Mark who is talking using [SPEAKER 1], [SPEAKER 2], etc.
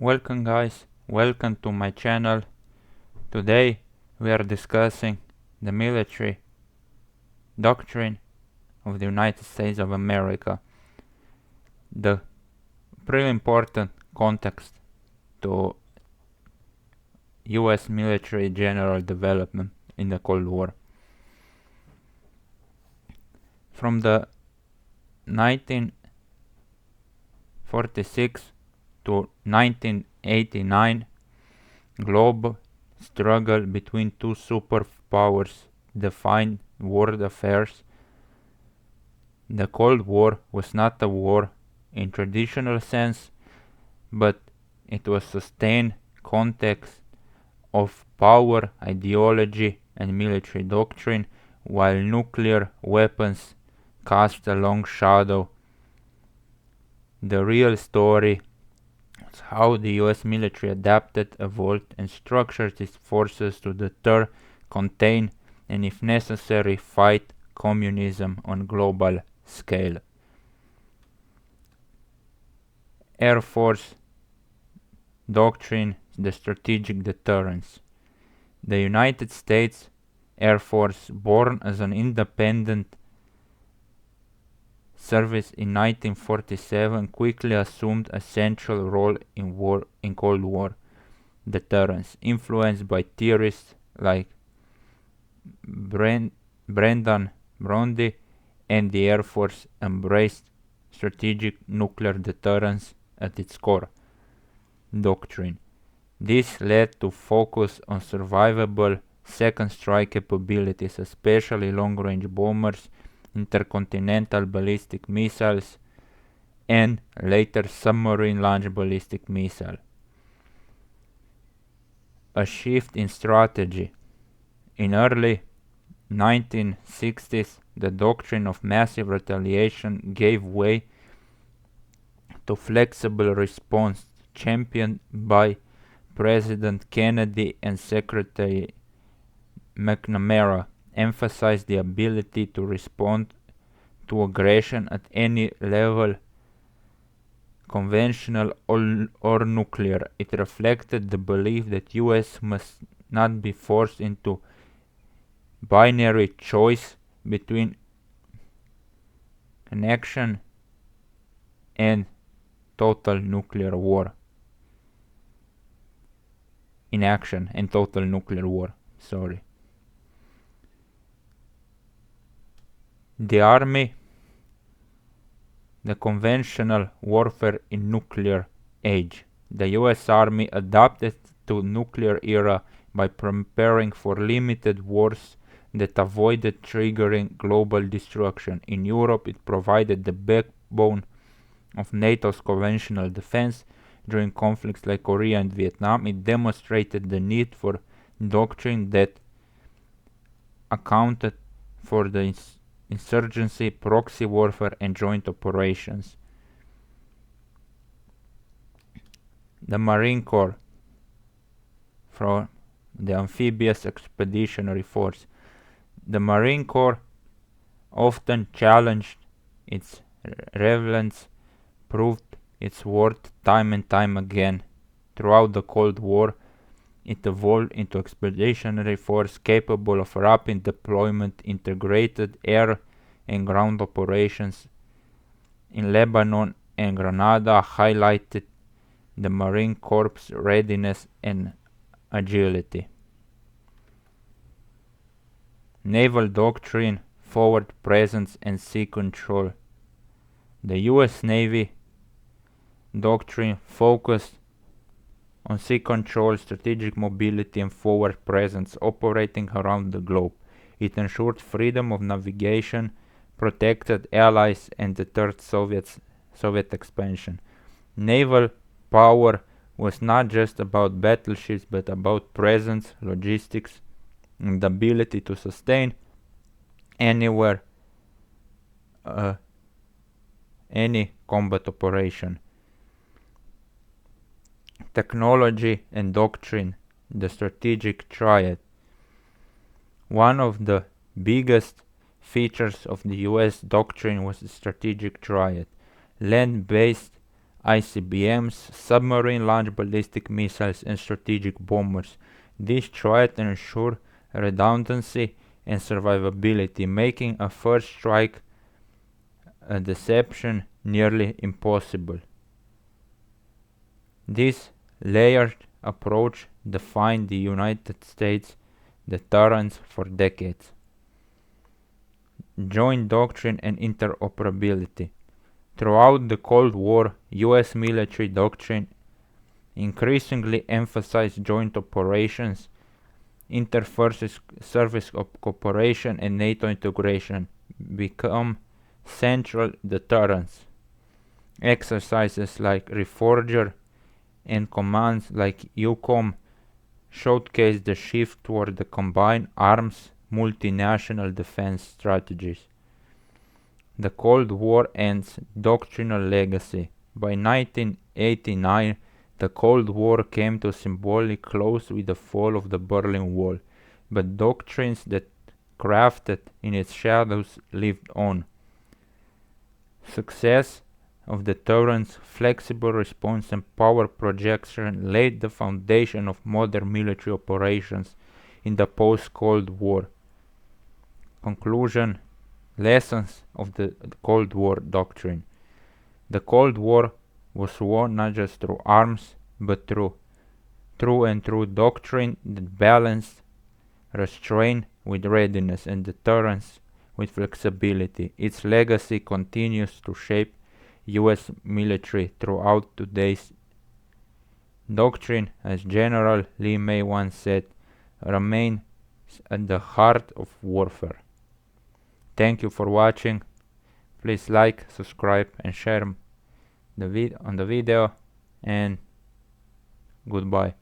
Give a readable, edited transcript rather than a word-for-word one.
[SPEAKER 1] Welcome guys, welcome to my channel. Today we are discussing the military doctrine of the United States of America. The pretty important context to US military general development in the Cold War. From the 1946 to 1989 global struggle between two superpowers defined world affairs. The Cold War was not a war in traditional sense, but it was sustained context of power, ideology, and military doctrine, while nuclear weapons cast a long shadow. The real story is how the US military adapted, evolved, and structured its forces to deter, contain, and if necessary fight communism on global scale. Air Force doctrine, the strategic deterrence. The United States Air Force, born as an independent service in 1947, quickly assumed a central role in Cold War deterrence, influenced by theorists like Brendan Brondy, and the Air Force embraced strategic nuclear deterrence at its core doctrine. This led to focus on survivable second strike capabilities, especially long-range bombers, intercontinental ballistic missiles, and later submarine-launched ballistic missile. A shift in strategy. In early 1960s, the doctrine of massive retaliation gave way to flexible response championed by President Kennedy and Secretary McNamara, emphasized the ability to respond to aggression at any level, conventional or nuclear. It reflected the belief that US must not be forced into binary choice between inaction and total nuclear war. Inaction and total nuclear war. The Army, the conventional warfare in nuclear age. The US Army adapted to nuclear era by preparing for limited wars that avoided triggering global destruction. In Europe, it provided the backbone of NATO's conventional defense. During conflicts like Korea and Vietnam, it demonstrated the need for doctrine that accounted for the insurgency, proxy warfare, and joint operations. The Marine Corps, from the Amphibious Expeditionary Force. The Marine Corps often challenged its relevance, proved its worth time and time again. Throughout the Cold War, it evolved into expeditionary force capable of rapid deployment, integrated air and ground operations. In Lebanon and Grenada highlighted the Marine Corps' readiness and agility. Naval doctrine, forward presence, and sea control. The US Navy doctrine focused on sea control, strategic mobility, and forward presence operating around the globe. It ensured freedom of navigation, protected allies, and deterred Soviet expansion. Naval power was not just about battleships but about presence, logistics, and the ability to sustain anywhere any combat operation. Technology and doctrine, the strategic triad. One of the biggest features of the US doctrine was the strategic triad. Land-based ICBMs, submarine-launched ballistic missiles, and strategic bombers. These try to ensure redundancy and survivability, making a first strike deception nearly impossible. This layered approach defined the United States deterrence for decades. Joint doctrine and interoperability. Throughout the Cold War, U.S. military doctrine increasingly emphasized joint operations, inter-service cooperation, and NATO integration become central deterrence. Exercises like Reforger and commands like EUCOM showcase the shift toward the combined arms multinational defense strategies. The Cold War ends doctrinal legacy. By 1989, the Cold War came to a symbolic close with the fall of the Berlin Wall, but doctrines that crafted in its shadows lived on. Success of deterrence, flexible response, and power projection laid the foundation of modern military operations in the post-Cold War. Conclusion. Lessons of the Cold War doctrine. The Cold War was won not just through arms, but through doctrine that balanced restraint with readiness and deterrence with flexibility. Its legacy continues to shape U.S. military throughout today's doctrine, as General Lee May once said, remains at the heart of warfare. Thank you for watching. Please like, subscribe, and share the video, and goodbye.